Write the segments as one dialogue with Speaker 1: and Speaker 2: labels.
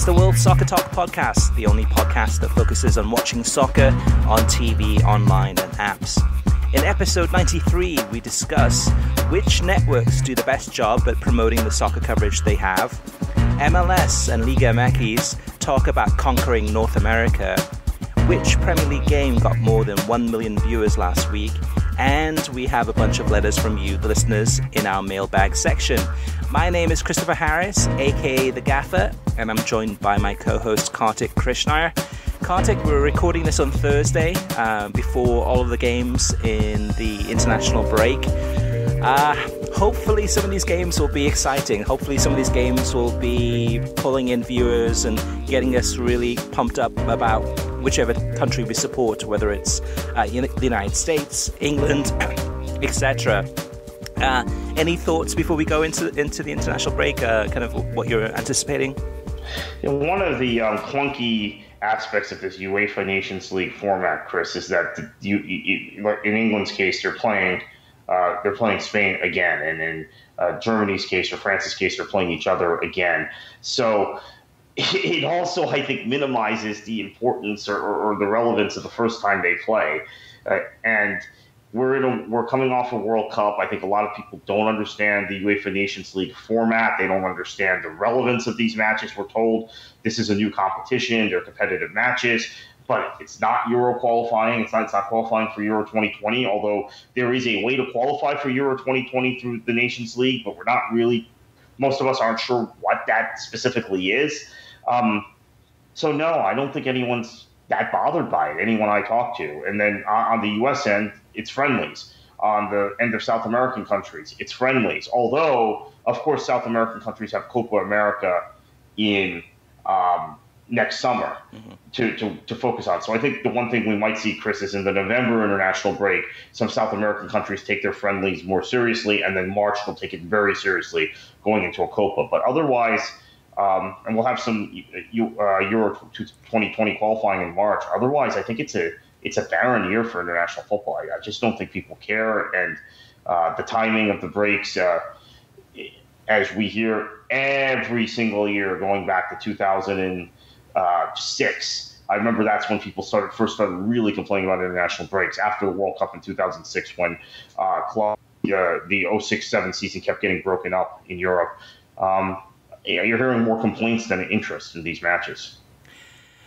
Speaker 1: the World Soccer Talk podcast, the only podcast that focuses on watching soccer on TV, online, and apps. In episode 93, we discuss which networks do the best job at promoting the soccer coverage they have. MLS and Liga MX talk about conquering North America. Which Premier League game got more than 1 million viewers last week? And we have a bunch of letters from you, the listeners, in our mailbag section. My name is Christopher Harris, aka The Gaffer, and I'm joined by my co-host Kartik Krishnaiyer. Kartik, we're recording this on Thursday, before all of the games in the international break. Hopefully some of these games will be exciting. Hopefully some of these games will be pulling in viewers and getting us really pumped up about whichever country we support, whether it's the United States, England, etc. Any thoughts before we go into the international break, kind of what you're anticipating?
Speaker 2: One of the clunky aspects of this UEFA Nations League format, Chris, is that in England's case, they're playing Spain again, and in Germany's case or France's case, they're playing each other again. So it also, I think, minimizes the importance or the relevance of the first time they play. And we're coming off a World Cup. I think a lot of people don't understand the UEFA Nations League format. They don't understand the relevance of these matches. We're told this is a new competition. They're competitive matches. But it's not Euro qualifying. It's not qualifying for Euro 2020, although there is a way to qualify for Euro 2020 through the Nations League, but we're not really, most of us aren't sure what that specifically is. So no, I don't think anyone's that bothered by it, anyone I talk to. And then on the U.S. end, it's friendlies. On the end of South American countries, it's friendlies. Although, of course, South American countries have Copa America in next summer to focus on. So I think the one thing we might see, Chris, is in the November international break, some South American countries take their friendlies more seriously, and then March they'll take it very seriously going into a Copa. But otherwise, and we'll have some Euro 2020 qualifying in March. Otherwise, I think it's a barren year for international football. I just don't think people care, and the timing of the breaks, as we hear every single year going back to 2006. I remember that's when people first started really complaining about international breaks after the World Cup in 2006, when the 06-07 season kept getting broken up in Europe. You're hearing more complaints than interest in these matches.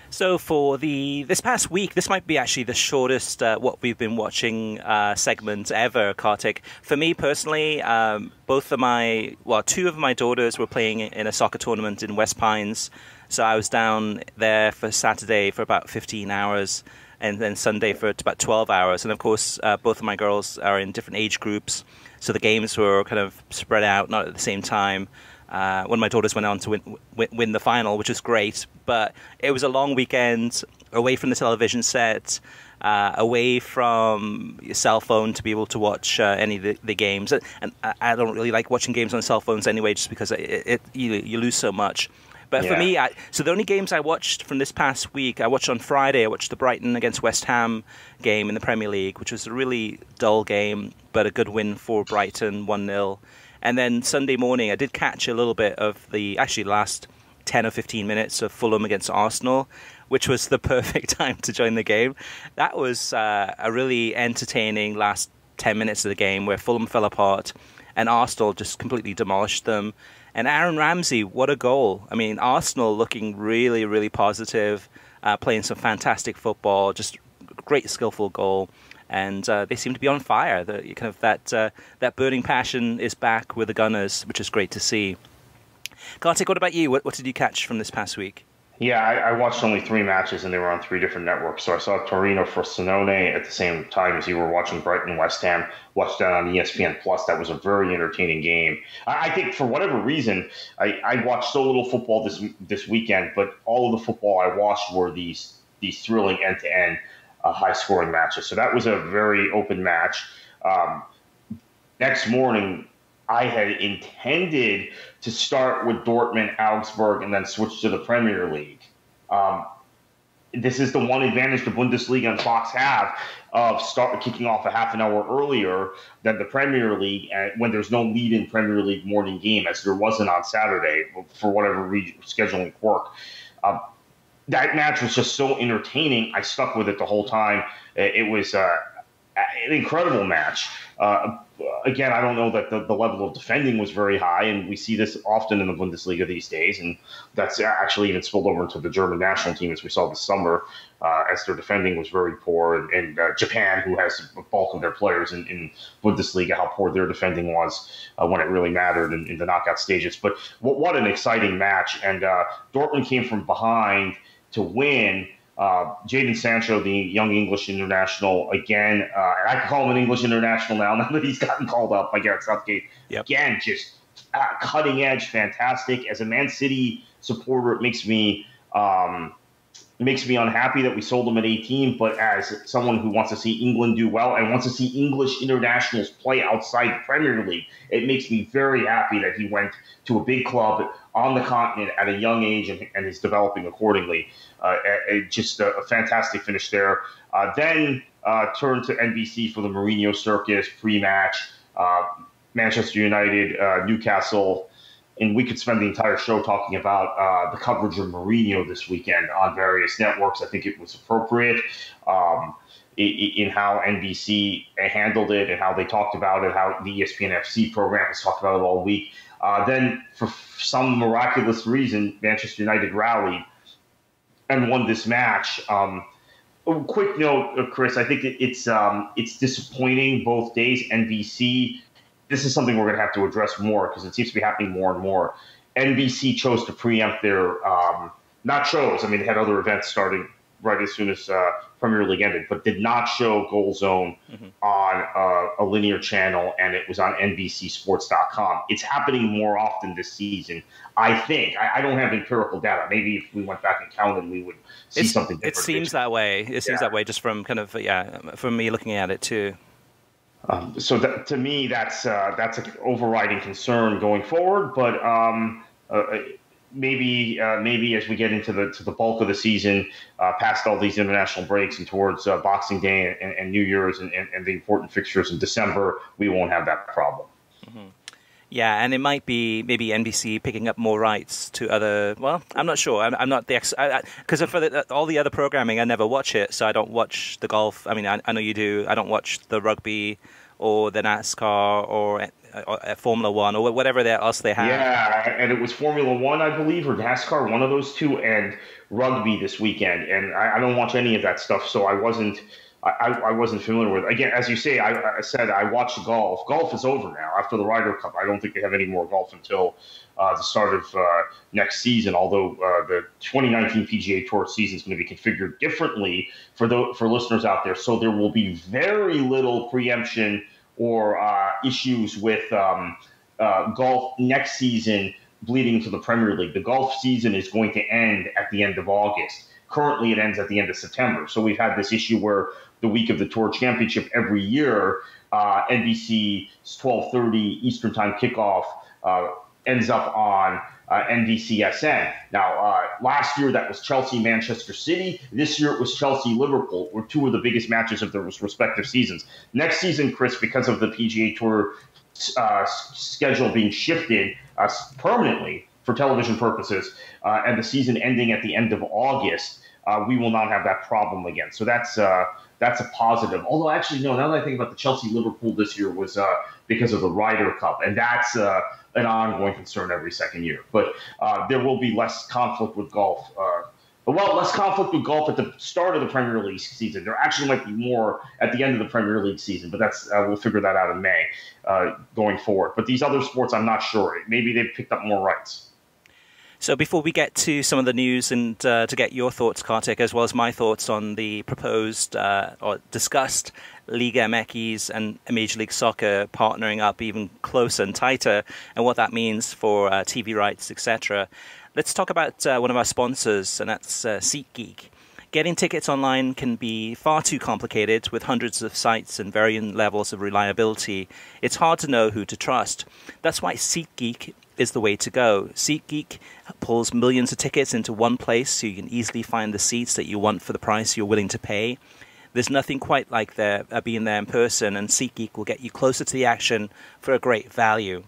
Speaker 1: So for this past week, this might be actually the shortest what we've been watching segment ever, Kartik. For me personally, two of my daughters were playing in a soccer tournament in West Pines. So I was down there for Saturday for about 15 hours and then Sunday for about 12 hours. And of course, both of my girls are in different age groups. So the games were kind of spread out, not at the same time. One of my daughters went on to win the final, which was great. But it was a long weekend, away from the television set, away from your cell phone to be able to watch any of the games. And I don't really like watching games on cell phones anyway, just because you lose so much. But for me, so the only games I watched from this past week, I watched on Friday, I watched the Brighton against West Ham game in the Premier League, which was a really dull game, but a good win for Brighton, 1-0. And then Sunday morning, I did catch a little bit of the last 10 or 15 minutes of Fulham against Arsenal, which was the perfect time to join the game. That was a really entertaining last 10 minutes of the game where Fulham fell apart and Arsenal just completely demolished them. And Aaron Ramsey, what a goal. I mean, Arsenal looking really, really positive, playing some fantastic football, just great skillful goal. And they seem to be on fire. That burning passion is back with the Gunners, which is great to see. Kartik, what about you? What did you catch from this past week?
Speaker 2: Yeah, I watched only 3 matches, and they were on 3 different networks. So I saw Torino Frosinone at the same time as you were watching Brighton West Ham. Watched that on ESPN Plus. That was a very entertaining game. I think for whatever reason, I watched so little football this weekend, but all of the football I watched were these thrilling end-to-end high-scoring matches. So that was a very open match. Next morning, I had intended to start with Dortmund, Augsburg, and then switch to the Premier League. This is the one advantage the Bundesliga and Fox have of kicking off a half an hour earlier than the Premier League, when there's no lead-in Premier League morning game, as there wasn't on Saturday for whatever scheduling quirk. That match was just so entertaining. I stuck with it the whole time. It was an incredible match. Again, I don't know that the level of defending was very high, and we see this often in the Bundesliga these days, and that's actually even spilled over into the German national team, as we saw this summer, as their defending was very poor, and Japan, who has the bulk of their players in Bundesliga, how poor their defending was when it really mattered in the knockout stages. But what an exciting match, and Dortmund came from behind to win. Jadon Sancho, the young English international, again, and I can call him an English international now that he's gotten called up by Gareth Southgate.
Speaker 1: Yep.
Speaker 2: Again, just cutting edge, fantastic. As a Man City supporter, it makes me unhappy that we sold him at 18, but as someone who wants to see England do well and wants to see English internationals play outside the Premier League, it makes me very happy that he went to a big club on the continent at a young age and is developing accordingly. Just a fantastic finish there. Then turned to NBC for the Mourinho circus pre-match. Manchester United, Newcastle, and we could spend the entire show talking about the coverage of Mourinho this weekend on various networks. I think it was appropriate in how NBC handled it and how they talked about it, how the ESPN FC program has talked about it all week. Then, for some miraculous reason, Manchester United rallied and won this match. Quick note, Chris, I think it's disappointing both days. NBC, this is something we're going to have to address more because it seems to be happening more and more. NBC chose to preempt their not chose. I mean, they had other events starting right as soon as Premier League ended, but did not show Goal Zone on a linear channel, and it was on NBCSports.com. It's happening more often this season, I think. I don't have empirical data. Maybe if we went back and counted, we would see something different.
Speaker 1: It seems that way. It seems that way just from kind of, from me looking at it too.
Speaker 2: So to me, that's an overriding concern going forward, but maybe as we get into the bulk of the season, past all these international breaks and towards Boxing Day and New Year's and the important fixtures in December, we won't have that problem.
Speaker 1: Mm-hmm. Yeah, and it might be maybe NBC picking up more rights to other. Well, I'm not sure. I'm not the because for all the other programming, I never watch it, so I don't watch the golf. I mean, I know you do. I don't watch the rugby or the NASCAR or Formula One or whatever else they have.
Speaker 2: Yeah, and it was Formula One, I believe, or NASCAR, one of those two, and rugby this weekend. And I don't watch any of that stuff, so I wasn't familiar with it. Again, as you say, I said I watched golf. Golf is over now after the Ryder Cup. I don't think they have any more golf until the start of next season, although the 2019 PGA Tour season is going to be configured differently for listeners out there. So there will be very little preemption or issues with golf next season bleeding into the Premier League. The golf season is going to end at the end of August. Currently, it ends at the end of September. So we've had this issue where the week of the Tour Championship every year, NBC's 12:30 Eastern Time kickoff ends up on NBCSN. Now, last year that was Chelsea-Manchester City. This year it was Chelsea-Liverpool, were two of the biggest matches of their respective seasons. Next season, Chris, because of the PGA Tour schedule being shifted permanently for television purposes, and the season ending at the end of August, we will not have that problem again. So that's a positive. Although, actually, no, now that I think about the Chelsea-Liverpool this year was because of the Ryder Cup, and that's an ongoing concern every second year. But there will be less conflict with golf. Less conflict with golf at the start of the Premier League season. There actually might be more at the end of the Premier League season, but that's we'll figure that out in May going forward. But these other sports, I'm not sure. Maybe they've picked up more rights.
Speaker 1: So before we get to some of the news and to get your thoughts, Kartik, as well as my thoughts on the proposed or discussed Liga MX and Major League Soccer partnering up even closer and tighter and what that means for TV rights, etc., let's talk about one of our sponsors, and that's SeatGeek. Getting tickets online can be far too complicated with hundreds of sites and varying levels of reliability. It's hard to know who to trust. That's why SeatGeek is the way to go. SeatGeek pulls millions of tickets into one place so you can easily find the seats that you want for the price you're willing to pay. There's nothing quite like being there in person, and SeatGeek will get you closer to the action for a great value.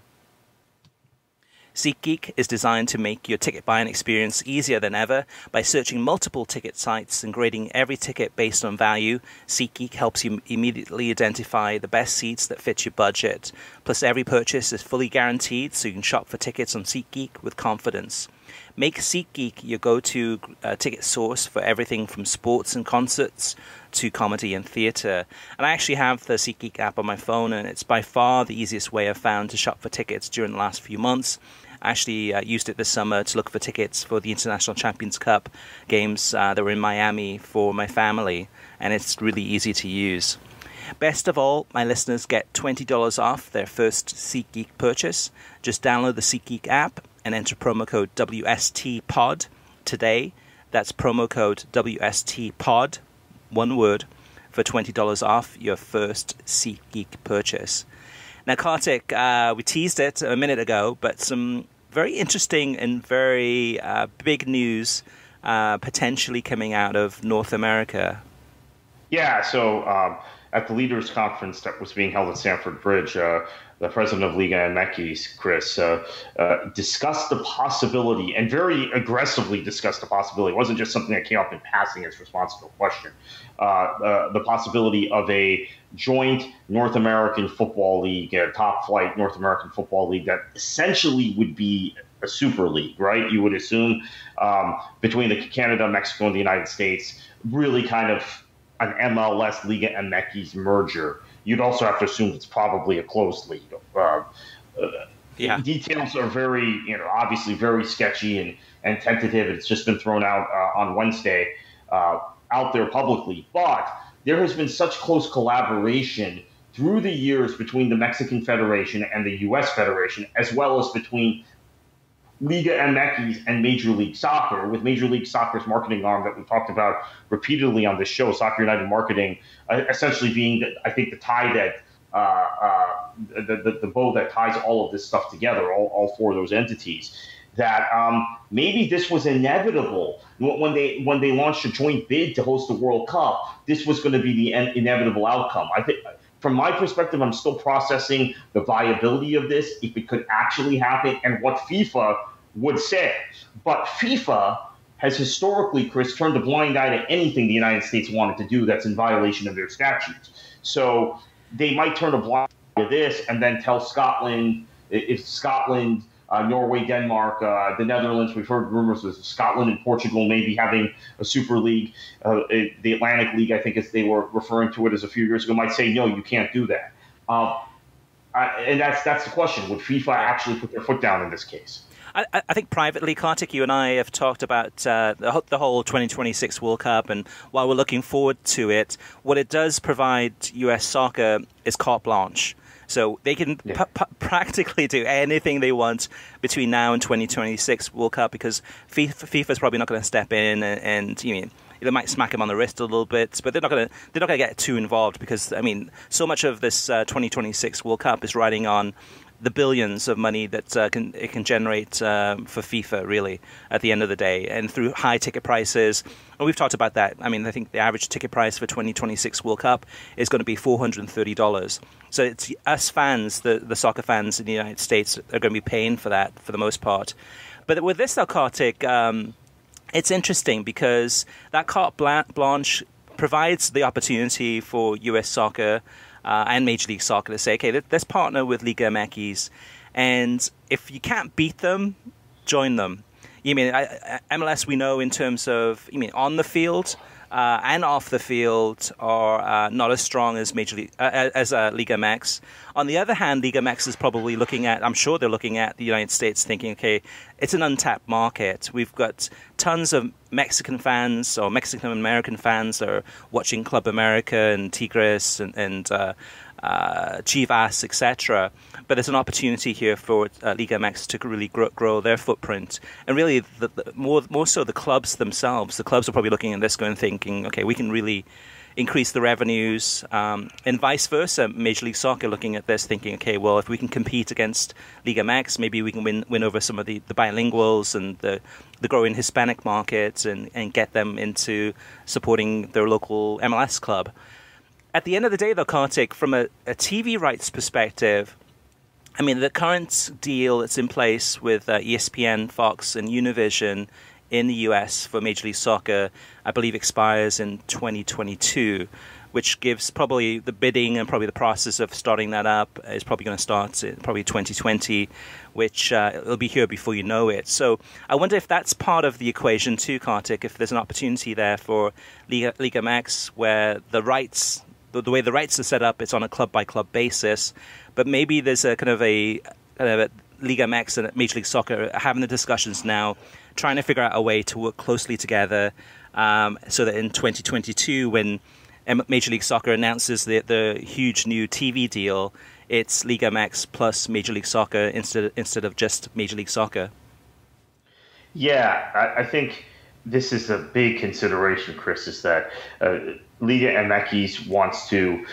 Speaker 1: SeatGeek is designed to make your ticket buying experience easier than ever. By searching multiple ticket sites and grading every ticket based on value, SeatGeek helps you immediately identify the best seats that fit your budget. Plus, every purchase is fully guaranteed, so you can shop for tickets on SeatGeek with confidence. Make SeatGeek your go-to ticket source for everything from sports and concerts to comedy and theatre. And I actually have the SeatGeek app on my phone, and it's by far the easiest way I've found to shop for tickets during the last few months. I actually used it this summer to look for tickets for the International Champions Cup games that were in Miami for my family, and it's really easy to use. Best of all, my listeners get $20 off their first SeatGeek purchase. Just download the SeatGeek app and enter promo code WSTPOD today. That's promo code WSTPOD, one word, for $20 off your first SeatGeek purchase. Now, Kartik, we teased it a minute ago, but some very interesting and very big news potentially coming out of North America.
Speaker 2: Yeah, so at the Leaders Conference that was being held at Stamford Bridge, the president of Liga MX, Chris, discussed the possibility, and very aggressively discussed the possibility. It wasn't just something that came up in passing as response to a question. The possibility of a joint North American Football League, a top-flight North American Football League that essentially would be a super league, right? You would assume between the Canada, Mexico, and the United States, really kind of an MLS Liga MX merger. You'd also have to assume it's probably a closed league. Details are very, obviously very sketchy and tentative. It's just been thrown out on Wednesday out there publicly. But there has been such close collaboration through the years between the Mexican Federation and the U.S. Federation, as well as between Liga MX and Major League Soccer, with Major League Soccer's marketing arm that we talked about repeatedly on this show, Soccer United Marketing, essentially being, I think, the tie that the bow that ties all of this stuff together, all four of those entities. That maybe this was inevitable when they launched a joint bid to host the World Cup. This was going to be the inevitable outcome. I think, from my perspective, I'm still processing the viability of this, if it could actually happen, and what FIFA would say. But FIFA has historically, Chris, turned a blind eye to anything the United States wanted to do that's in violation of their statutes. So they might turn a blind eye to this and then tell Scotland, if Scotland, Norway, Denmark, the Netherlands, we've heard rumors of Scotland and Portugal maybe having a super league. The Atlantic League, I think as they were referring to it as a few years ago, might say, no, you can't do that. And that's the question. Would FIFA actually put their foot down in this case?
Speaker 1: I think privately, Kartik, you and I have talked about the whole 2026 World Cup, and while we're looking forward to it, what it does provide U.S. soccer is carte blanche. So they can practically do anything they want between now and 2026 World Cup, because FIFA's probably not going to step in and they might smack him on the wrist a little bit, but they're not going to get too involved, because so much of this 2026 World Cup is riding on the billions of money that it can generate for FIFA, really, at the end of the day, and through high ticket prices. And we've talked about that. I think the average ticket price for 2026 World Cup is going to be $430. So it's us fans, the soccer fans in the United States, are going to be paying for that for the most part. But with this, though, Kartik, it's interesting because that carte blanche provides the opportunity for U.S. soccer and Major League Soccer to say, okay, let's partner with Liga MX, and if you can't beat them, join them. MLS, we know in terms of on the field and off the field are not as strong as Liga MX. On the other hand, Liga MX is probably I'm sure they're looking at the United States thinking, okay, it's an untapped market. We've got tons of Mexican fans or Mexican-American fans that are watching Club America and Tigres and Chivas, etc. But there's an opportunity here for Liga MX to really grow their footprint. And really, more so the clubs themselves. The clubs are probably looking at this going thinking, okay, we can really increase the revenues, and vice versa. Major League Soccer looking at this thinking, okay, well, if we can compete against Liga MX, maybe we can win over some of the bilinguals and the growing Hispanic markets and get them into supporting their local MLS club. At the end of the day, though, Kartik, from a TV rights perspective, I mean, the current deal that's in place with ESPN, Fox, and Univision in the US for Major League Soccer, I believe, expires in 2022, which gives probably the bidding and probably the process of starting that up is probably going to start in probably 2020, which it'll be here before you know it. So I wonder if that's part of the equation too, Kartik, if there's an opportunity there for Liga MX where the way the rights are set up, it's on a club-by-club basis, but maybe there's a kind of a Liga MX and Major League Soccer having the discussions now, trying to figure out a way to work closely together so that in 2022, when Major League Soccer announces the huge new TV deal, it's Liga MX plus Major League Soccer instead of just Major League Soccer.
Speaker 2: Yeah, I think this is a big consideration, Chris, is that Liga MX wants to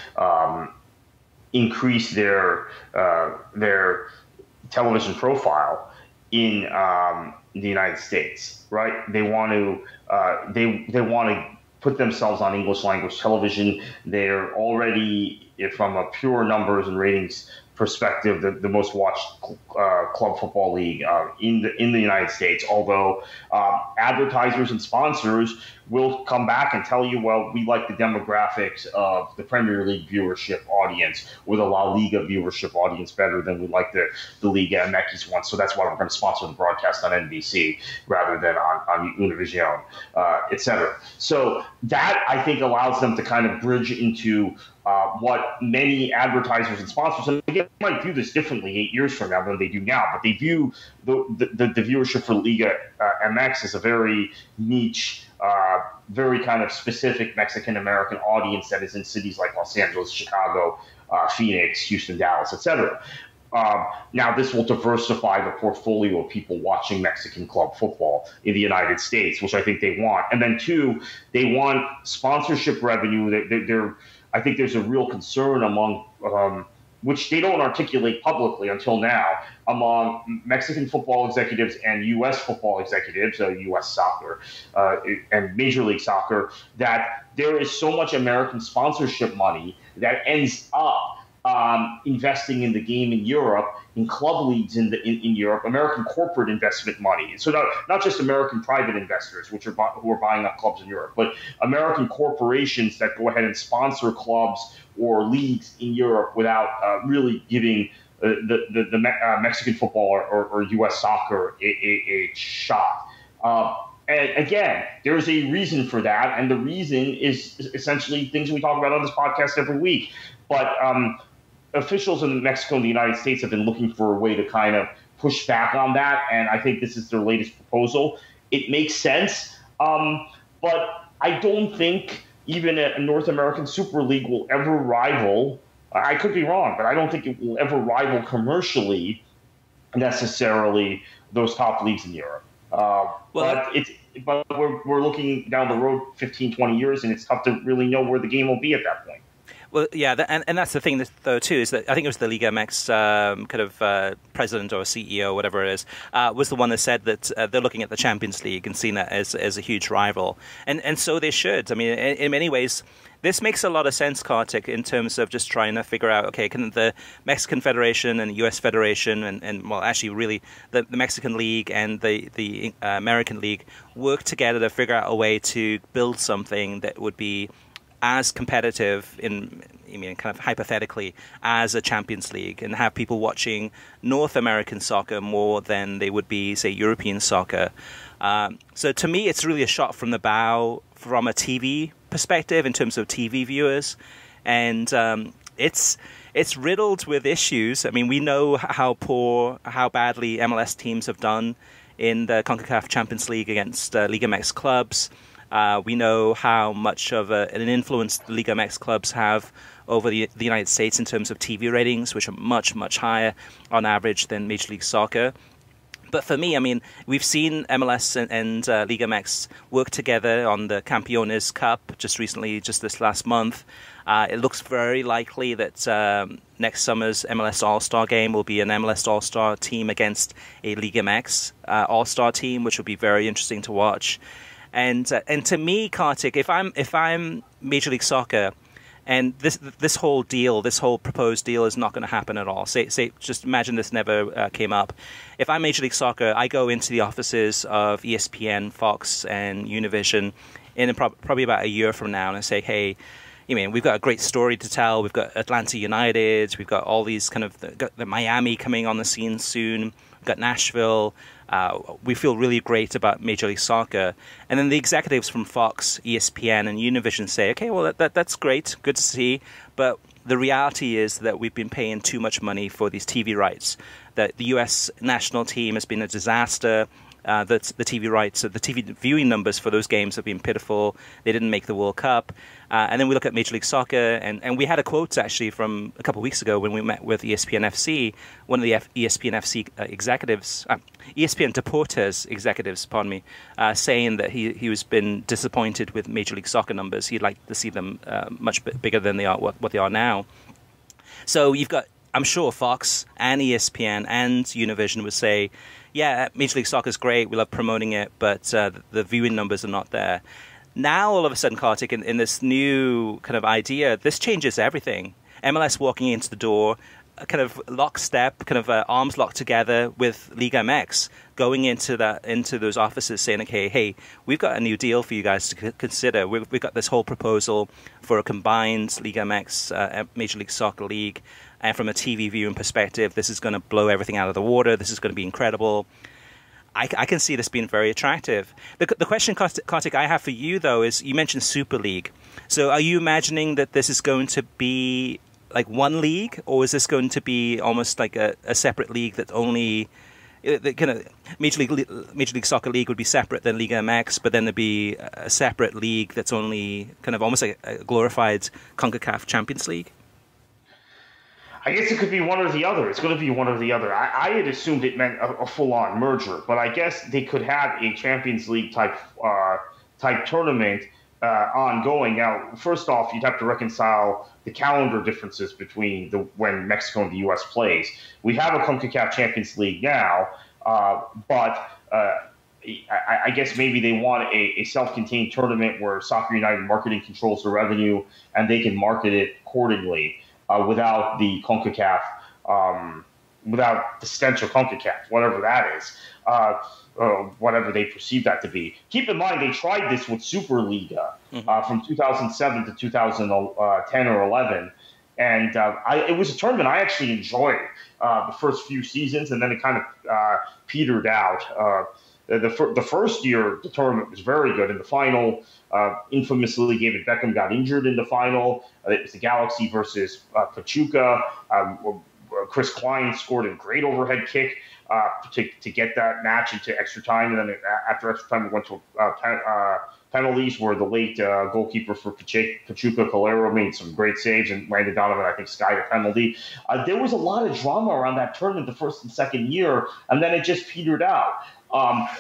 Speaker 2: increase their television profile in the United States, right? They want to they want to put themselves on English language television. They're already, from a pure numbers and ratings perspective, the most watched club football league in the United States. Although advertisers and sponsors will come back and tell you, well, we like the demographics of the Premier League viewership audience or the La Liga viewership audience better than we like the Liga MX one. So that's why we're going to sponsor the broadcast on NBC rather than on Univision, etc. So that, I think, allows them to kind of bridge into what many advertisers and sponsors, and they might view this differently 8 years from now than they do now, but they view the viewership for Liga MX as a very niche, very kind of specific Mexican-American audience that is in cities like Los Angeles, Chicago, Phoenix, Houston, Dallas, etc. Now, this will diversify the portfolio of people watching Mexican club football in the United States, which I think they want. And then, two, they want sponsorship revenue. I think there's a real concern among, which they don't articulate publicly until now, among Mexican football executives and U.S. football executives, U.S. soccer and Major League Soccer, that there is so much American sponsorship money that ends up investing in the game in Europe, in club leagues in Europe, American corporate investment money. So not just American private investors, who are buying up clubs in Europe, but American corporations that go ahead and sponsor clubs or leagues in Europe without really giving the Mexican football or U.S. soccer a shot. And again, there is a reason for that, and the reason is essentially things we talk about on this podcast every week. But officials in Mexico and the United States have been looking for a way to kind of push back on that, and I think this is their latest proposal. It makes sense, but I don't think even a North American Super League will ever rival, I could be wrong, but I don't think it will ever rival commercially necessarily those top leagues in Europe. But we're looking down the road 15, 20 years, and it's tough to really know where the game will be at that point.
Speaker 1: Well, yeah, and that's the thing, though, too, is that I think it was the Liga MX president or CEO, whatever it is, was the one that said that they're looking at the Champions League and seeing that as a huge rival. And so they should. I mean, in many ways, this makes a lot of sense, Kartik, in terms of just trying to figure out, okay, can the Mexican Federation and the U.S. Federation and well, actually, really, the Mexican League and the American League work together to figure out a way to build something that would be as competitive kind of hypothetically as a Champions League, and have people watching North American soccer more than they would be, say, European soccer. So to me, it's really a shot from the bow from a TV perspective in terms of TV viewers, and it's riddled with issues. I mean, we know how badly MLS teams have done in the CONCACAF Champions League against Liga MX clubs. We know how much of an influence the Liga MX clubs have over the United States in terms of TV ratings, which are much, much higher on average than Major League Soccer. But for me, I mean, we've seen MLS and Liga MX work together on the Campeones Cup just this last month. It looks very likely that next summer's MLS All-Star game will be an MLS All-Star team against a Liga MX All-Star team, which will be very interesting to watch. And to me, Kartik, if I'm Major League Soccer, And this whole deal, this whole proposed deal, is not going to happen at all. Just imagine this never came up. If I'm Major League Soccer, I go into the offices of ESPN, Fox, and Univision in probably about a year from now, and I say, hey, we've got a great story to tell. We've got Atlanta United. We've got all these got the Miami coming on the scene soon. We've got Nashville. We feel really great about Major League Soccer. And then the executives from Fox, ESPN, and Univision say, okay, well, that's great. Good to see. But the reality is that we've been paying too much money for these TV rights. That the U.S. national team has been a disaster. The TV rights, the TV viewing numbers for those games have been pitiful. They didn't make the World Cup. And then we look at Major League Soccer, and we had a quote actually from a couple of weeks ago when we met with ESPN FC, one of the ESPN FC executives, ESPN Deportes executives, saying that he was been disappointed with Major League Soccer numbers. He'd like to see them much bigger than they are, what they are now. So you've got, I'm sure Fox and ESPN and Univision would say, yeah, Major League Soccer is great, we love promoting it, but the viewing numbers are not there. Now, all of a sudden, Kartik, in this new kind of idea, this changes everything. MLS walking into the door, kind of lockstep, kind of arms locked together with Liga MX, going into those offices saying, okay, hey, we've got a new deal for you guys to consider. We've got this whole proposal for a combined Liga MX, Major League Soccer League. And from a TV viewing perspective, this is going to blow everything out of the water. This is going to be incredible. I can see this being very attractive. The question, Kartik, I have for you, though, is you mentioned Super League. So are you imagining that this is going to be like one league, or is this going to be almost like a separate league that only the kind of Major League Soccer League would be separate than Liga MX, but then there'd be a separate league that's only kind of almost like a glorified CONCACAF Champions League?
Speaker 2: I guess it could be one or the other. It's going to be one or the other. I had assumed it meant a full-on merger, but I guess they could have a Champions League type tournament ongoing. Now, first off, you'd have to reconcile the calendar differences between when Mexico and the U.S. plays. We have a CONCACAF Champions League now, but I guess maybe they want a self-contained tournament where Soccer United Marketing controls the revenue and they can market it accordingly. Without the CONCACAF, without the stench of CONCACAF, whatever that is, whatever they perceive that to be. Keep in mind, they tried this with Superliga from 2007 to 2010 or 11, and it was a tournament I actually enjoyed the first few seasons, and then it kind of petered out. The first year, the tournament was very good. In the final, infamously, David Beckham got injured in the final. It was the Galaxy versus Pachuca. Chris Klein scored a great overhead kick to get that match into extra time. And then after extra time, we went to penalties where the late goalkeeper for Pachuca, Calero, made some great saves, and Randy Donovan, I think, skied a penalty. There was a lot of drama around that tournament the first and second year, and then it just petered out.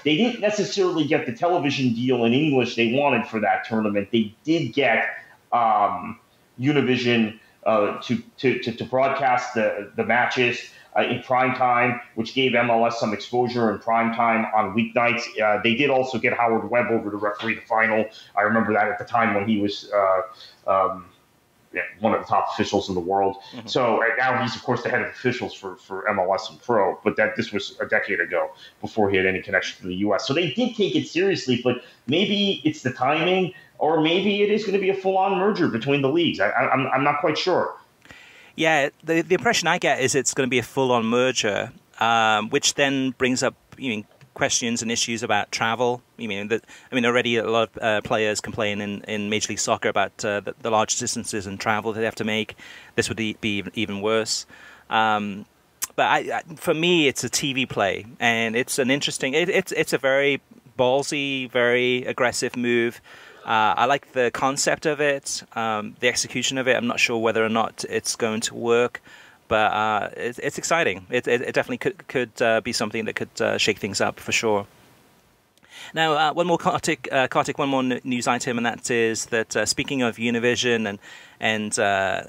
Speaker 2: They didn't necessarily get the television deal in English they wanted for that tournament. They did get Univision to broadcast the matches in prime time, which gave MLS some exposure in prime time on weeknights. They did also get Howard Webb over to referee the final. I remember that at the time when he was one of the top officials in the world. Mm-hmm. So now he's, of course, the head of officials for MLS and Pro, but this was a decade ago before he had any connection to the U.S. So they did take it seriously, but maybe it's the timing, or maybe it is going to be a full-on merger between the leagues. I'm not quite sure. Yeah,
Speaker 1: the impression I get is it's going to be a full-on merger, which then brings up questions and issues about travel. Already a lot of players complain in Major League Soccer about the large distances and travel they have to make. This would be even worse. But for me, it's a TV play, and it's an interesting. It's a very ballsy, very aggressive move. I like the concept of it, the execution of it. I'm not sure whether or not it's going to work, but it's exciting. It definitely could be something that could shake things up for sure. Now, one more Kartik, one more news item, and that is that speaking of Univision and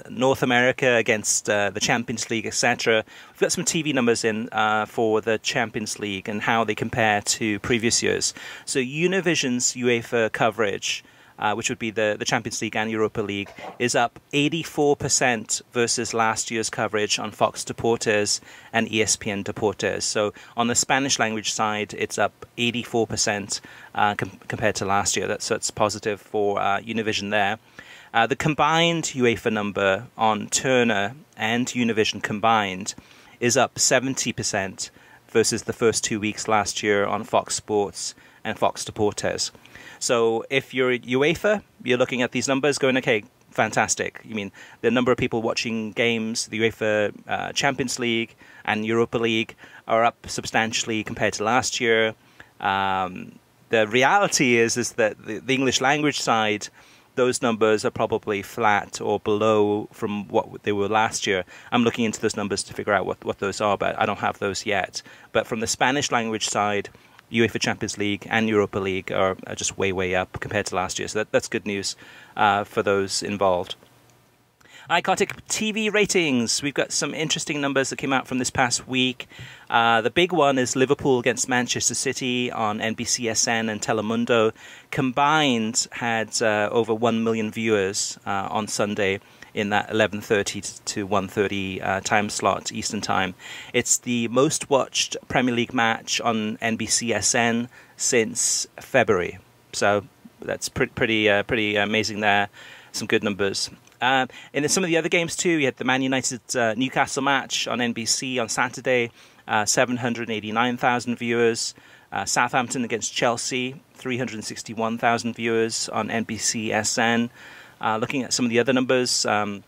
Speaker 1: North America against the Champions League, etc., we've got some TV numbers in for the Champions League and how they compare to previous years. So Univision's UEFA coverage which would be the Champions League and Europa League, is up 84% versus last year's coverage on Fox Deportes and ESPN Deportes. So on the Spanish language side, it's up 84% compared to last year. So it's positive for Univision there. The combined UEFA number on Turner and Univision combined is up 70% versus the first 2 weeks last year on Fox Sports and Fox Deportes. So if you're UEFA, you're looking at these numbers going, okay, fantastic. I mean, the number of people watching games, the UEFA Champions League and Europa League are up substantially compared to last year. The reality is that the English language side, those numbers are probably flat or below from what they were last year. I'm looking into those numbers to figure out what those are, but I don't have those yet. But from the Spanish language side, UEFA Champions League and Europa League are just way up compared to last year. So that's good news for those involved. All right, Kartik, TV ratings. We've got some interesting numbers that came out from this past week. The big one is Liverpool against Manchester City on NBCSN and Telemundo. Combined had over 1 million viewers on Sunday in that 11:30 to 1:30 time slot, Eastern Time. It's the most watched Premier League match on NBCSN since February. So that's pretty amazing there. Some good numbers. And in some of the other games too, you had the Man United Newcastle match on NBC on Saturday, 789,000 viewers. Southampton against Chelsea, 361,000 viewers on NBCSN. Looking at some of the other numbers, the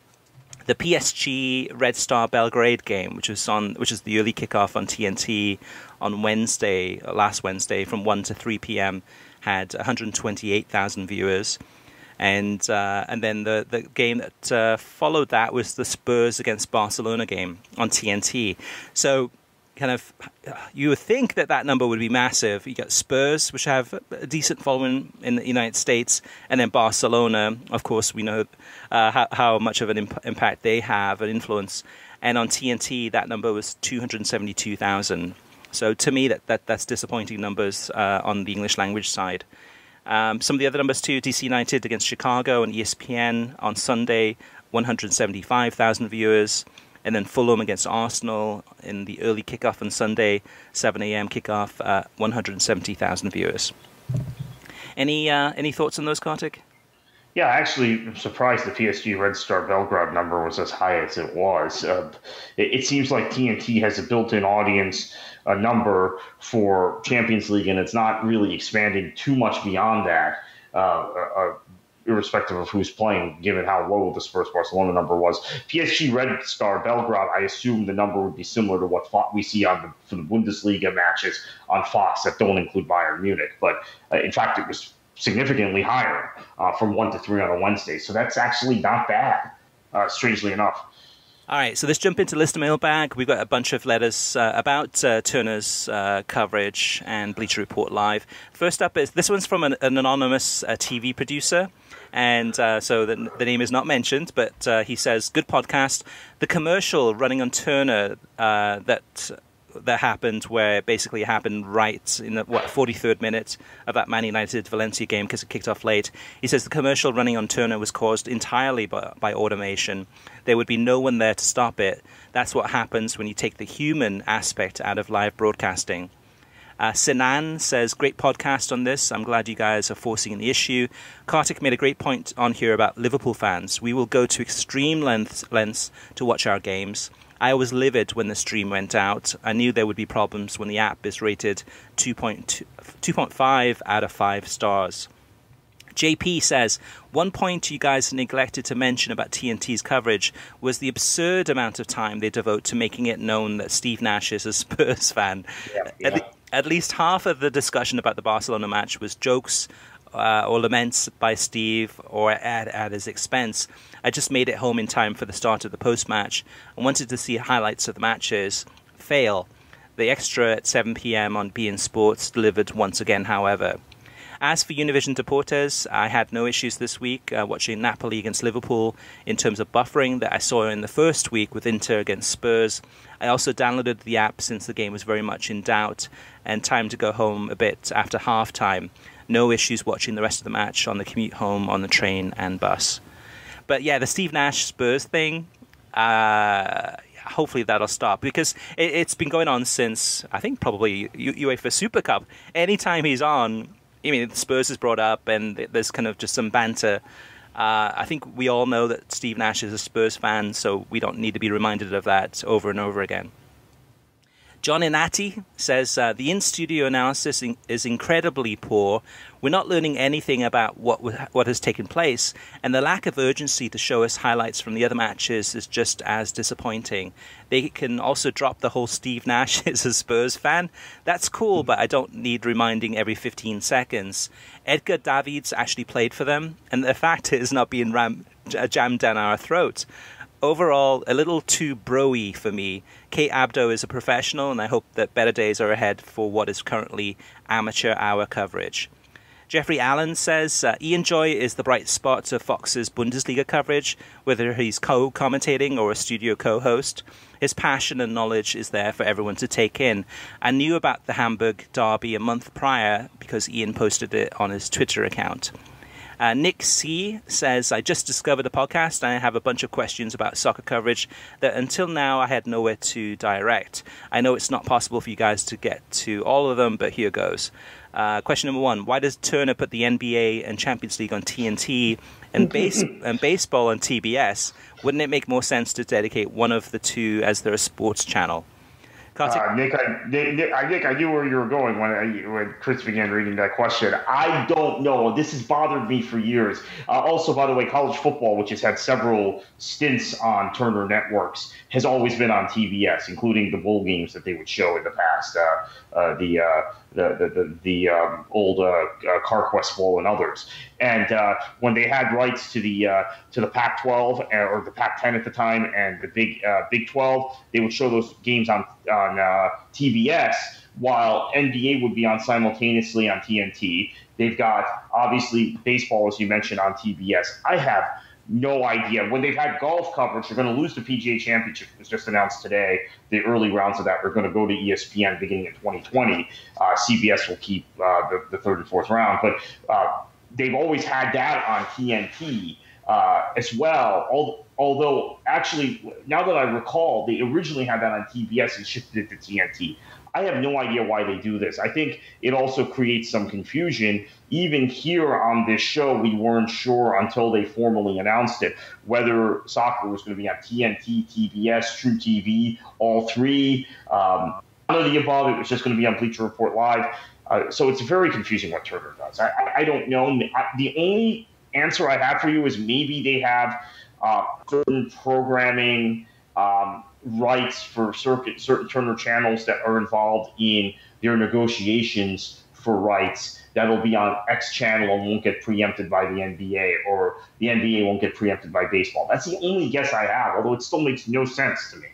Speaker 1: PSG Red Star Belgrade game, which is the early kickoff on TNT on last Wednesday, from 1 to 3 p.m., had 128,000 viewers. And then the game that followed that was the Spurs against Barcelona game on TNT. So kind of you would think that number would be massive. You got Spurs, which have a decent following in the United States, and then Barcelona. Of course, we know how much of an impact they have, an influence. And on TNT, that number was 272,000. So to me, that's disappointing numbers on the English language side. Some of the other numbers too, DC United against Chicago on ESPN on Sunday, 175,000 viewers. And then Fulham against Arsenal in the early kickoff on Sunday, 7 a.m. kickoff, 170,000 viewers. Any thoughts on those, Kartik?
Speaker 2: Yeah, actually, I'm surprised the PSG Red Star Belgrade number was as high as it was. It seems like TNT has a built-in audience number for Champions League, and it's not really expanding too much beyond that, irrespective of who's playing, given how low the Spurs-Barcelona number was. PSG Red Star Belgrade, I assume the number would be similar to what we see for the Bundesliga matches on Fox that don't include Bayern Munich. But in fact, it was significantly higher from 1 to 3 on a Wednesday. So that's actually not bad, strangely enough.
Speaker 1: All right, so let's jump into Listener Mailbag. We've got a bunch of letters about Turner's coverage and Bleacher Report Live. First up is, this one's from an anonymous TV producer, and so the name is not mentioned, but he says, good podcast. The commercial running on Turner that happened, where basically it happened right in the 43rd minute of that Man United Valencia game because it kicked off late. He says the commercial running on Turner was caused entirely by automation. There would be no one there to stop it. That's what happens when you take the human aspect out of live broadcasting. Sinan says, great podcast on this. I'm glad you guys are forcing the issue. Kartik made a great point on here about Liverpool fans. We will go to extreme lengths to watch our games. I was livid when the stream went out. I knew there would be problems when the app is rated 2.5 out of 5 stars. JP says, one point you guys neglected to mention about TNT's coverage was the absurd amount of time they devote to making it known that Steve Nash is a Spurs fan. Yeah. At least half of the discussion about the Barcelona match was jokes or laments by Steve or at his expense. I just made it home in time for the start of the post-match and wanted to see highlights of the matches. Fail. The extra at 7 p.m. on beIN Sports delivered once again, however. As for Univision Deportes, I had no issues this week watching Napoli against Liverpool in terms of buffering that I saw in the first week with Inter against Spurs. I also downloaded the app since the game was very much in doubt and time to go home a bit after halftime. no issues watching the rest of the match on the commute home, on the train and bus. But yeah, the Steve Nash Spurs thing, hopefully that'll stop, because it's been going on since, I think, probably UEFA Super Cup. Anytime he's on, I mean, Spurs is brought up and there's kind of just some banter. I think we all know that Steve Nash is a Spurs fan, so we don't need to be reminded of that over and over again. John Inati says, the in-studio analysis is incredibly poor. We're not learning anything about what has taken place, and the lack of urgency to show us highlights from the other matches is just as disappointing. They can also drop the whole Steve Nash is a Spurs fan. That's cool, but I don't need reminding every 15 seconds. Edgar Davids actually played for them, and the fact is not being jammed down our throat. Overall, a little too bro-y for me. Kate Abdo is a professional, and I hope that better days are ahead for what is currently amateur hour coverage. Jeffrey Allen says, Ian Joy is the bright spot of Fox's Bundesliga coverage, whether he's co-commentating or a studio co-host. His passion and knowledge is there for everyone to take in. I knew about the Hamburg derby a month prior because Ian posted it on his Twitter account. Nick C. says, I just discovered the podcast and I have a bunch of questions about soccer coverage that until now I had nowhere to direct. I know it's not possible for you guys to get to all of them, but here goes. Question number 1, why does Turner put the NBA and Champions League on TNT and baseball on TBS? Wouldn't it make more sense to dedicate one of the two as their sports channel?
Speaker 2: Nick, I knew where you were going when Chris began reading that question. I don't know. This has bothered me for years. Also, by the way, college football, which has had several stints on Turner Networks, has always been on TBS, including the bowl games that they would show in the past, the old CarQuest Bowl and others. And when they had rights to the Pac-12 or the Pac-10 at the time and the Big 12, they would show those games on TBS, while NBA would be on simultaneously on TNT. They've got, obviously, baseball, as you mentioned, on TBS. I have no idea. When they've had golf coverage, they're going to lose the PGA Championship. It was just announced today. The early rounds of that are going to go to ESPN beginning in 2020. CBS will keep the third and fourth round. But they've always had that on TNT as well. Although, actually, now that I recall, they originally had that on TBS and shifted it to TNT. I have no idea why they do this. I think it also creates some confusion. Even here on this show, we weren't sure until they formally announced it whether soccer was going to be on TNT, TBS, True TV, all three. None of the above. It was just going to be on Bleacher Report Live. So it's very confusing what Turner does. I don't know. The only answer I have for you is maybe they have certain programming rights for certain Turner channels that are involved in their negotiations for rights that'll be on X channel and won't get preempted by the NBA, or the NBA won't get preempted by baseball. That's the only guess I have, although it still makes no sense to me.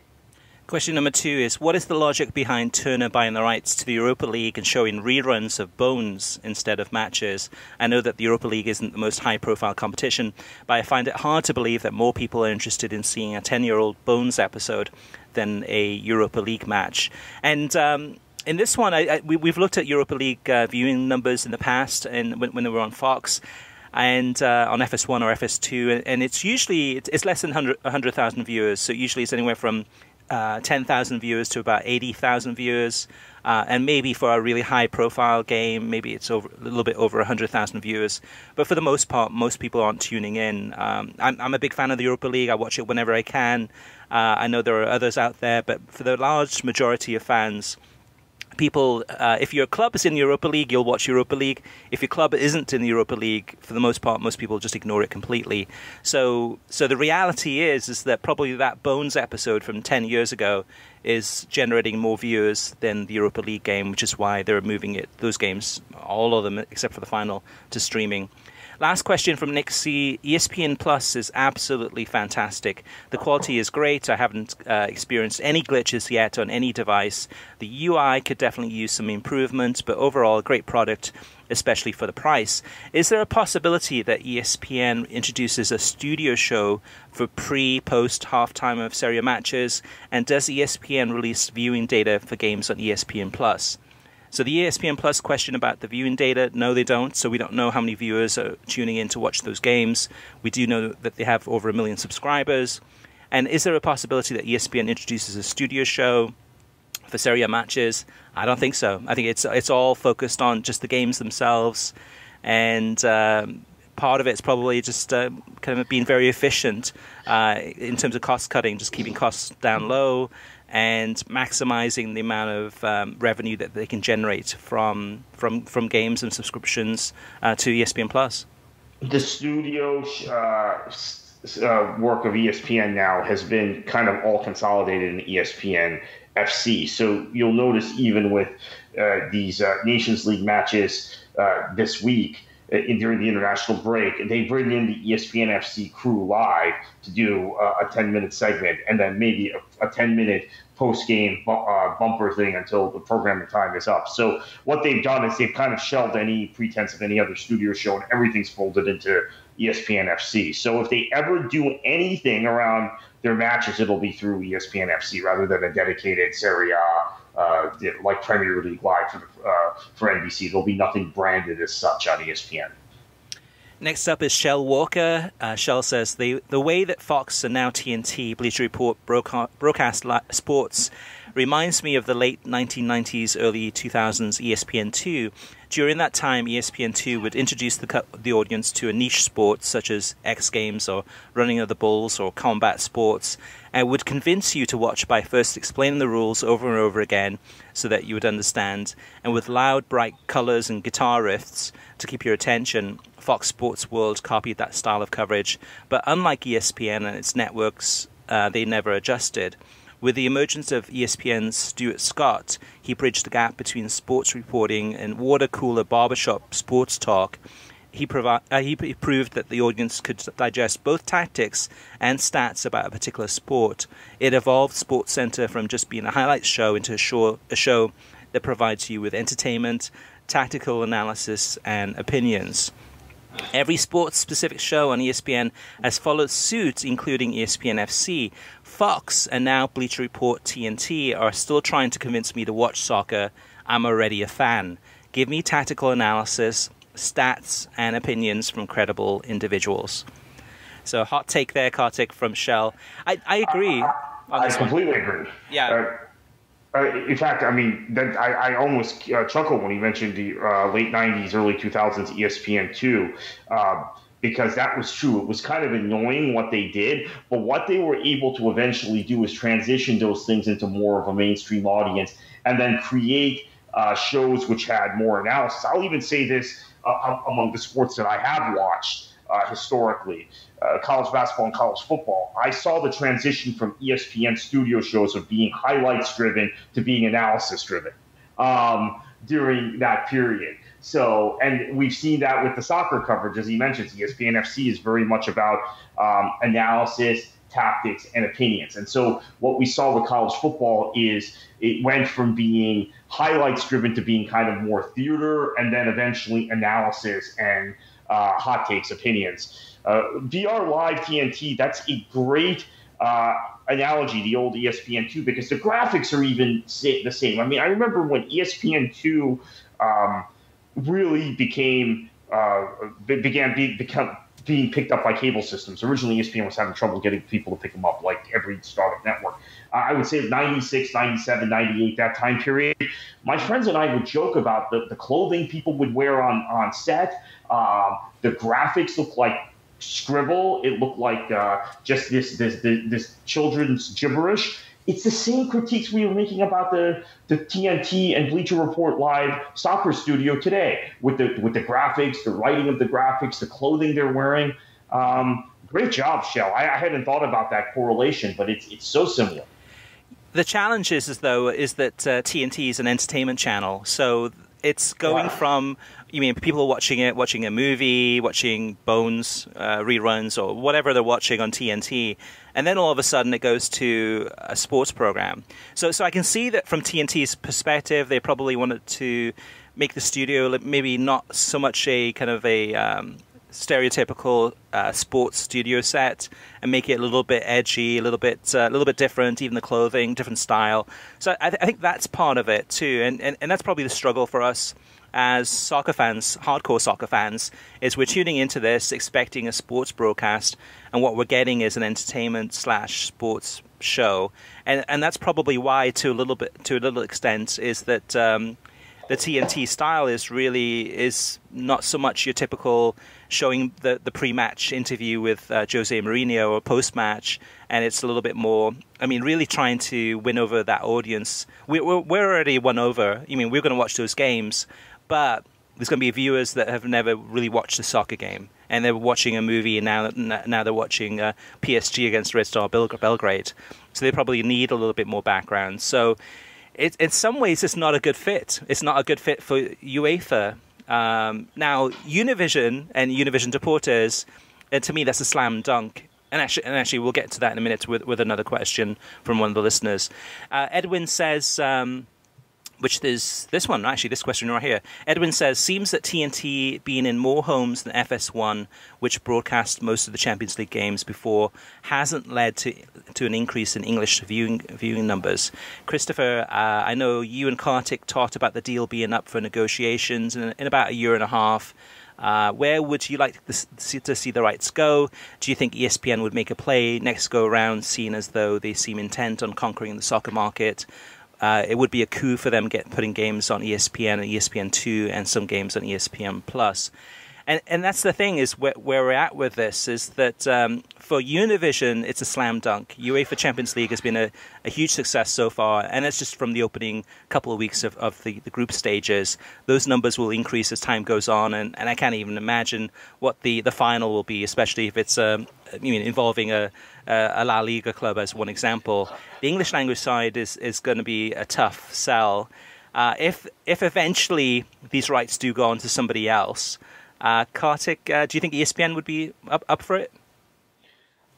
Speaker 1: Question number 2 is, what is the logic behind Turner buying the rights to the Europa League and showing reruns of Bones instead of matches? I know that the Europa League isn't the most high-profile competition, but I find it hard to believe that more people are interested in seeing a 10-year-old Bones episode than a Europa League match. And in this one, we've looked at Europa League viewing numbers in the past, and when they were on Fox, and on FS1 or FS2, and it's usually it's less than 100,000 viewers. So usually it's anywhere from 10,000 viewers to about 80,000 viewers, and maybe for a really high-profile game, maybe it's a little bit over 100,000 viewers. But for the most part, most people aren't tuning in. I'm a big fan of the Europa League. I watch it whenever I can. I know there are others out there, but for the large majority of fans, people, if your club is in the Europa League, you'll watch Europa League. If your club isn't in the Europa League, for the most part, most people just ignore it completely. So the reality is that probably that Bones episode from 10 years ago is generating more viewers than the Europa League game, which is why they're moving those games, all of them except for the final, to streaming. Last question from Nick C. ESPN Plus is absolutely fantastic. The quality is great. I haven't experienced any glitches yet on any device. The UI could definitely use some improvement, but overall, a great product, especially for the price. Is there a possibility that ESPN introduces a studio show for pre-post halftime of Serie A matches? And does ESPN release viewing data for games on ESPN Plus? So the ESPN Plus question about the viewing data, no, they don't. So we don't know how many viewers are tuning in to watch those games. We do know that they have over 1 million subscribers. And is there a possibility that ESPN introduces a studio show for Serie A matches? I don't think so. I think it's all focused on just the games themselves. And part of it's probably just kind of being very efficient in terms of cost cutting, just keeping costs down low and maximizing the amount of revenue that they can generate from games and subscriptions to ESPN Plus.
Speaker 2: The studio work of ESPN now has been kind of all consolidated in ESPN FC. So you'll notice even with these Nations League matches this week, during the international break, they bring in the ESPN FC crew live to do a 10-minute segment and then maybe a 10-minute post-game bumper thing until the programming time is up. So what they've done is they've kind of shelved any pretense of any other studio show, and everything's folded into ESPN FC. So if they ever do anything around their matches, it'll be through ESPN FC rather than a dedicated Serie A like Premier League Live for NBC. There'll be nothing branded as such on ESPN.
Speaker 1: Next up is Shell Walker. Shell says, the way that Fox and now TNT, Bleacher Report, broadcast sports reminds me of the late 1990s, early 2000s ESPN2. During that time, ESPN2 would introduce the audience to a niche sport such as X Games or Running of the Bulls or combat sports, and would convince you to watch by first explaining the rules over and over again so that you would understand. And with loud, bright colors and guitar riffs to keep your attention, Fox Sports World copied that style of coverage. But unlike ESPN and its networks, they never adjusted. With the emergence of ESPN's Stuart Scott, he bridged the gap between sports reporting and water-cooler barbershop sports talk. He proved that the audience could digest both tactics and stats about a particular sport. It evolved SportsCenter from just being a highlights show into a show that provides you with entertainment, tactical analysis, and opinions. Every sports-specific show on ESPN has followed suit, including ESPN FC. Fox and now Bleacher Report TNT are still trying to convince me to watch soccer. I'm already a fan. Give me tactical analysis, stats, and opinions from credible individuals. So hot take there, Kartik, from Shell. I agree.
Speaker 2: I completely agree.
Speaker 1: Yeah.
Speaker 2: In fact, I mean, I almost chuckled when he mentioned the late 90s, early 2000s ESPN2, because that was true. It was kind of annoying what they did, but what they were able to eventually do is transition those things into more of a mainstream audience and then create shows which had more analysis. I'll even say this among the sports that I have watched historically, college basketball and college football. I saw the transition from ESPN studio shows of being highlights driven to being analysis driven during that period. So, and we've seen that with the soccer coverage, as he mentions. ESPN FC is very much about analysis, tactics, and opinions. And so what we saw with college football is it went from being highlights driven to being kind of more theater, and then eventually analysis and hot takes, opinions. VR Live TNT, that's a great analogy, the old ESPN2, because the graphics are even the same. I mean, I remember when ESPN2 really began being picked up by cable systems. Originally, ESPN was having trouble getting people to pick them up, like every startup network. I would say 96, 97, 98, that time period. My friends and I would joke about the clothing people would wear on set. The graphics looked like scribble. It looked like just this children's gibberish. It's the same critiques we were making about the TNT and Bleacher Report Live soccer studio today, with the graphics, the writing of the graphics, the clothing they're wearing. Great job, Shell. I hadn't thought about that correlation, but it's so similar.
Speaker 1: The challenge is that TNT is an entertainment channel, so it's going from, people are watching a movie, watching Bones reruns or whatever they're watching on TNT, and then all of a sudden it goes to a sports program. So I can see that from TNT's perspective, they probably wanted to make the studio maybe not so much a kind of a stereotypical sports studio set and make it a little bit edgy, a little bit different, even the clothing, different style. So I think that's part of it too, and that's probably the struggle for us as soccer fans, hardcore soccer fans, is we're tuning into this expecting a sports broadcast, and what we're getting is an entertainment / sports show, and that's probably why to a little extent is that the TNT style is not so much your typical showing the pre-match interview with Jose Mourinho or post-match, and it's a little bit more, really trying to win over that audience. We're already won over. We're going to watch those games, but there's going to be viewers that have never really watched a soccer game, and they're watching a movie, and now they're watching PSG against Red Star Belgrade. So they probably need a little bit more background. So in some ways, it's not a good fit. It's not a good fit for UEFA. Now, Univision and Univision Deportes, to me, that's a slam dunk. And actually, we'll get to that in a minute with another question from one of the listeners. Edwin says, this question right here. Edwin says, seems that TNT being in more homes than FS1, which broadcast most of the Champions League games before, hasn't led to an increase in English viewing numbers. Christopher, I know you and Kartik talked about the deal being up for negotiations in about a year and a half. Where would you like to see the rights go? Do you think ESPN would make a play next go around, seeing as though they seem intent on conquering the soccer market? It would be a coup for them putting games on ESPN and ESPN2 and some games on ESPN Plus. And that's the thing is where we're at with this is that for Univision, it's a slam dunk. UEFA Champions League has been a huge success so far, and it's just from the opening couple of weeks of the group stages. Those numbers will increase as time goes on, and I can't even imagine what the final will be, especially if it's involving a La Liga club as one example. The English language side is going to be a tough sell. If eventually these rights do go on to somebody else, Kartik, do you think ESPN would be up for it?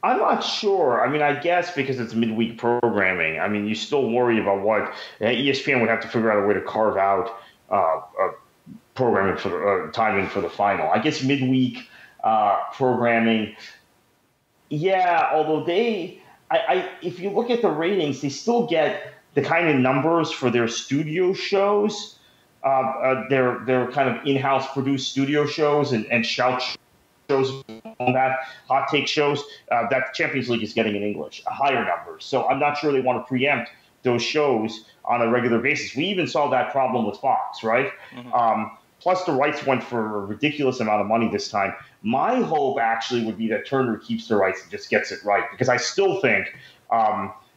Speaker 2: I'm not sure. I guess because it's midweek programming. You still worry about what ESPN would have to figure out a way to carve out programming for the timing for the final. I guess midweek programming. Yeah, although if you look at the ratings, they still get the kind of numbers for their studio shows. Their kind of in-house produced studio shows and shout shows, on that hot take shows that Champions League is getting in English, a higher number. So I'm not sure they want to preempt those shows on a regular basis. We even saw that problem with Fox, right? Mm-hmm. Plus the rights went for a ridiculous amount of money this time. My hope actually would be that Turner keeps the rights and just gets it right, because I still think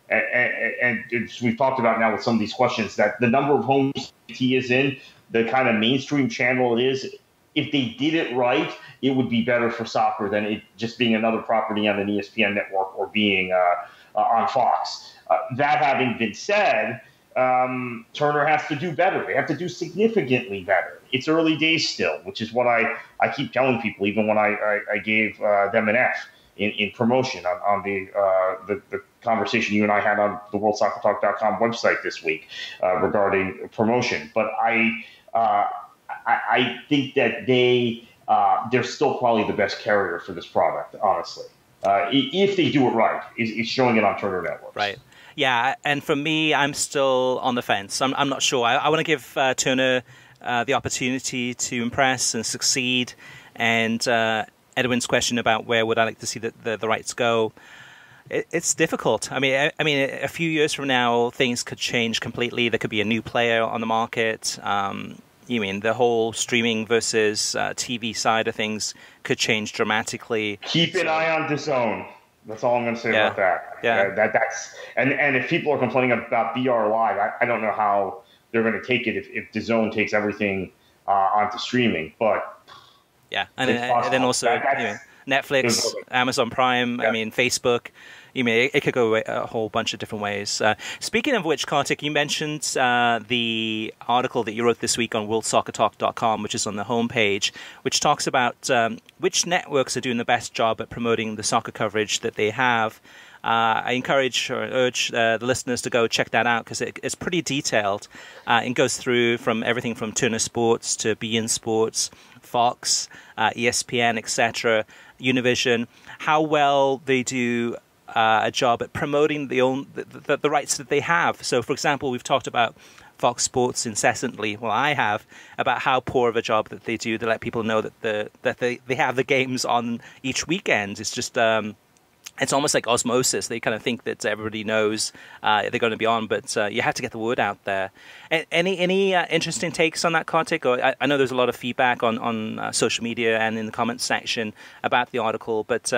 Speaker 2: and we've talked about now with some of these questions, that the number of homes he is in, the kind of mainstream channel it is, if they did it right, it would be better for soccer than it just being another property on an ESPN network or being on Fox. That having been said, Turner has to do better. They have to do significantly better. It's early days still, which is what I keep telling people, even when I gave them an F in promotion on the conversation you and I had on the WorldSoccerTalk.com website this week regarding promotion. But I think that they're still probably the best carrier for this product, honestly. If they do it right, is showing it on Turner Networks.
Speaker 1: Right. Yeah, and for me, I'm still on the fence. I'm not sure. I want to give Turner the opportunity to impress and succeed. And Edwin's question about where would I like to see the rights go, it's difficult. I mean, a few years from now, things could change completely. There could be a new player on the market. The whole streaming versus TV side of things could change dramatically.
Speaker 2: Keep an eye on DAZN. That's all I'm going to say about that.
Speaker 1: Yeah.
Speaker 2: That's and if people are complaining about BR Live, I don't know how they're going to take it if DAZN takes everything onto streaming. But
Speaker 1: yeah, and then also Netflix, Amazon Prime. Yeah. Facebook. You mean it could go a whole bunch of different ways. Speaking of which, Kartik, you mentioned the article that you wrote this week on worldsoccertalk.com, which is on the homepage, which talks about which networks are doing the best job at promoting the soccer coverage that they have. I encourage or urge the listeners to go check that out because it's pretty detailed. It goes through from everything from Turner Sports to beIN Sports, Fox, ESPN, etc., Univision, how well they do a job at promoting the rights that they have. So, for example, we've talked about Fox Sports incessantly. Well, I have, about how poor of a job that they do to let people know that they have the games on each weekend. It's just it's almost like osmosis. They kind of think that everybody knows they're going to be on, but you have to get the word out there. Any interesting takes on that, Kartik? Or I know there's a lot of feedback on social media and in the comments section about the article, but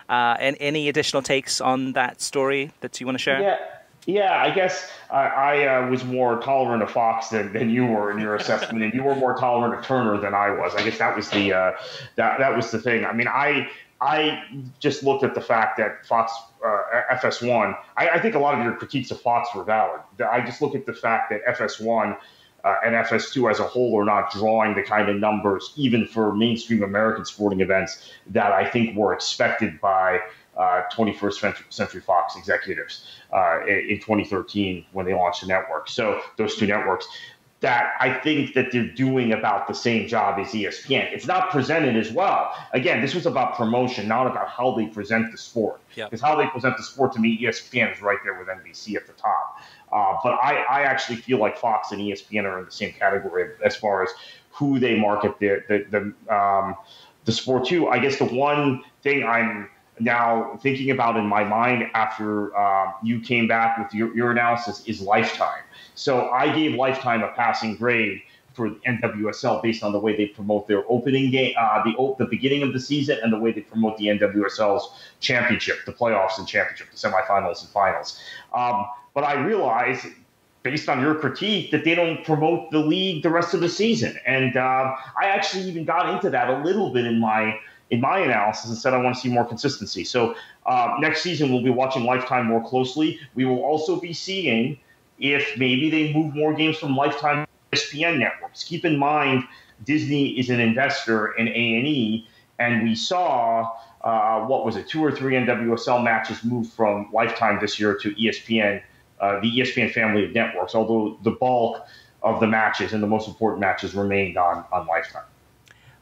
Speaker 1: any additional takes on that story that you want to share?
Speaker 2: Yeah, I guess I was more tolerant of Fox than you were in your assessment, and you were more tolerant of Turner than I was. I guess that was the that was the thing. I mean, I just looked at the fact that Fox FS1. I think a lot of your critiques of Fox were valid. I just look at the fact that FS1 and FS2 as a whole are not drawing the kind of numbers, even for mainstream American sporting events, that I think were expected by 21st Century Fox executives in 2013 when they launched the network. So those two networks, that I think that they're doing about the same job as ESPN. It's not presented as well. Again, this was about promotion, not about how they present the sport. Because how they present the sport, to me, ESPN is right there with NBC at the top. But I actually feel like Fox and ESPN are in the same category as far as who they market the sport to. I guess the one thing I'm now thinking about in my mind after you came back with your analysis is Lifetime. So I gave Lifetime a passing grade for NWSL based on the way they promote their opening game, the beginning of the season, and the way they promote the NWSL's championship, the playoffs and championship, the semifinals and finals. But I realized, based on your critique, that they don't promote the league the rest of the season. And I actually even got into that a little bit in my analysis and said I want to see more consistency. So next season, we'll be watching Lifetime more closely. We will also be seeing if maybe they move more games from Lifetime to ESPN networks. Keep in mind, Disney is an investor in A&E, and we saw, 2 or 3 NWSL matches move from Lifetime this year to ESPN, the ESPN family of networks, although the bulk of the matches and the most important matches remained on Lifetime.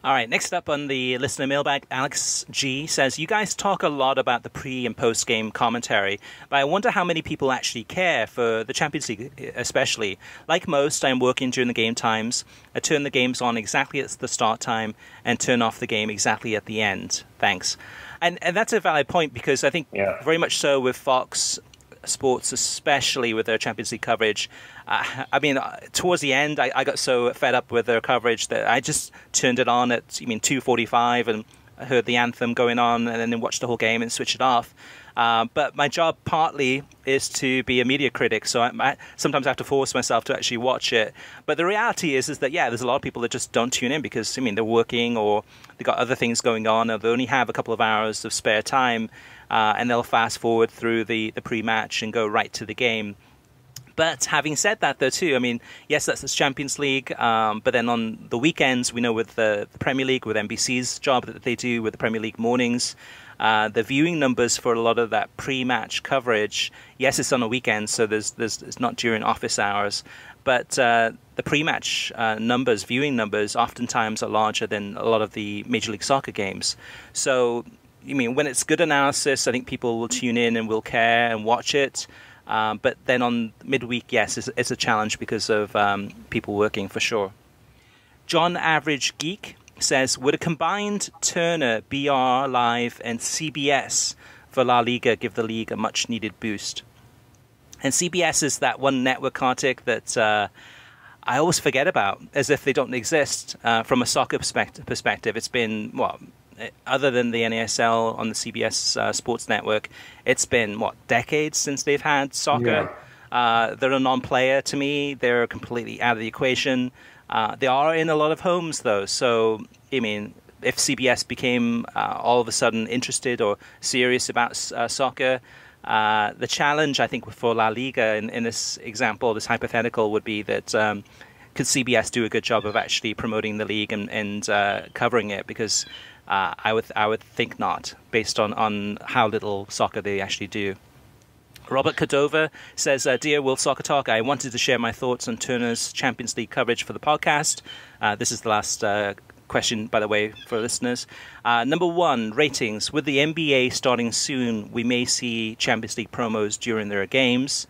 Speaker 1: All right, next up on the listener mailbag, Alex G says, you guys talk a lot about the pre- and post-game commentary, but I wonder how many people actually care for the Champions League especially. Like most, I'm working during the game times. I turn the games on exactly at the start time and turn off the game exactly at the end. Thanks. And that's a valid point because I think very much so with Fox Sports, especially with their Champions League coverage. Towards the end, I got so fed up with their coverage that I just turned it on at 2:45 and heard the anthem going on and then watched the whole game and switched it off. But my job partly is to be a media critic, so I sometimes have to force myself to actually watch it. But the reality is that, there's a lot of people that just don't tune in because, they're working or they've got other things going on or they only have a couple of hours of spare time. And they'll fast forward through the pre-match and go right to the game. But having said that, though, too, yes, that's the Champions League. But then on the weekends, we know with the Premier League, with NBC's job that they do with the Premier League mornings, the viewing numbers for a lot of that pre-match coverage, yes, it's on a weekend, so it's not during office hours. But the pre-match viewing numbers, oftentimes are larger than a lot of the Major League Soccer games. So when it's good analysis, I think people will tune in and will care and watch it. But then on midweek, yes, it's a challenge because of people working for sure. John Average Geek says, would a combined Turner, BR Live, and CBS for La Liga give the league a much-needed boost? And CBS is that one network, Kartik, that I always forget about, as if they don't exist from a soccer perspective. It's been, other than the NASL on the CBS Sports Network, it's been, decades since they've had soccer. Yeah. They're a non-player to me. They're completely out of the equation. They are in a lot of homes, though. So, if CBS became all of a sudden interested or serious about soccer. The challenge, I think, for La Liga in this example, this hypothetical, would be that could CBS do a good job of actually promoting the league and covering it? Because I would think not, based on how little soccer they actually do. Robert Cordova says, Dear World Soccer Talk, I wanted to share my thoughts on Turner's Champions League coverage for the podcast. This is the last question, by the way, for listeners. Number 1, ratings. With the NBA starting soon, we may see Champions League promos during their games.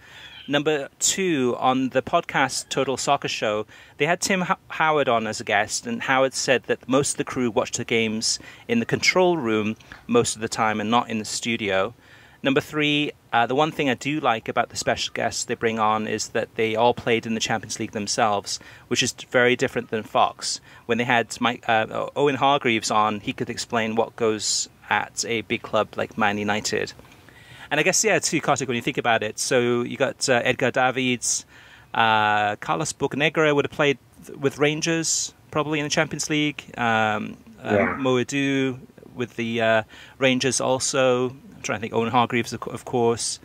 Speaker 1: Number 2, on the podcast Total Soccer Show, they had Tim Howard on as a guest, and Howard said that most of the crew watched the games in the control room most of the time and not in the studio. Number 3, the one thing I do like about the special guests they bring on is that they all played in the Champions League themselves, which is very different than Fox. When they had Owen Hargreaves on, he could explain what goes at a big club like Man United. And I guess, too, Kartik, when you think about it, so you got Edgar Davids, Carlos Bocanegra would have played with Rangers, probably in the Champions League. Moedu with the Rangers also. I'm trying to think, Owen Hargreaves, of course.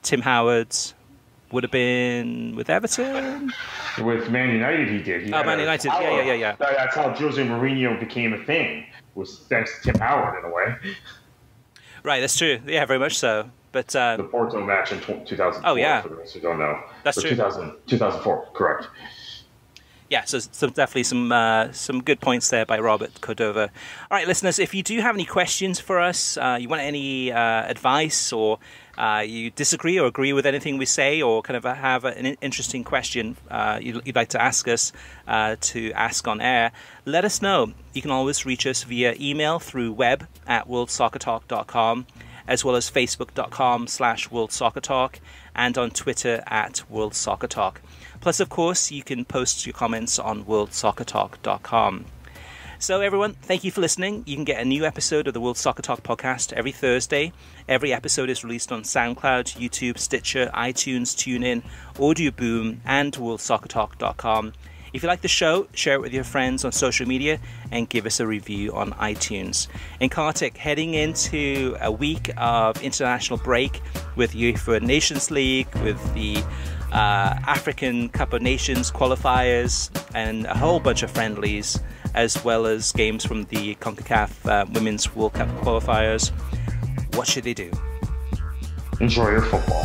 Speaker 1: Tim Howard would have been with Everton.
Speaker 2: With Man United, he did.
Speaker 1: Man United, yeah.
Speaker 2: That's how Jose Mourinho became a thing, was thanks to Tim Howard, in a way.
Speaker 1: Right, that's true. Yeah, very much so. But
Speaker 2: the Porto match in 2004,
Speaker 1: oh, yeah.
Speaker 2: for those who don't know.
Speaker 1: That's true.
Speaker 2: 2004, correct.
Speaker 1: Yeah, so definitely some good points there by Robert Cordova. All right, listeners, if you do have any questions for us, you want any advice, or you disagree or agree with anything we say, or kind of have an interesting question you'd like to ask us to ask on air, let us know. You can always reach us via email through web at worldsoccertalk.com, as well as facebook.com/worldsoccertalk, and on Twitter at worldsoccertalk. Plus, of course, you can post your comments on worldsoccertalk.com. So, everyone, thank you for listening. You can get a new episode of the World Soccer Talk podcast every Thursday. Every episode is released on SoundCloud, YouTube, Stitcher, iTunes, TuneIn, Audio Boom, and worldsoccertalk.com. If you like the show, share it with your friends on social media and give us a review on iTunes. And Kartik, heading into a week of international break with UEFA Nations League, with the African Cup of Nations qualifiers, and a whole bunch of friendlies, as well as games from the CONCACAF Women's World Cup qualifiers. What should they do?
Speaker 2: Enjoy your football.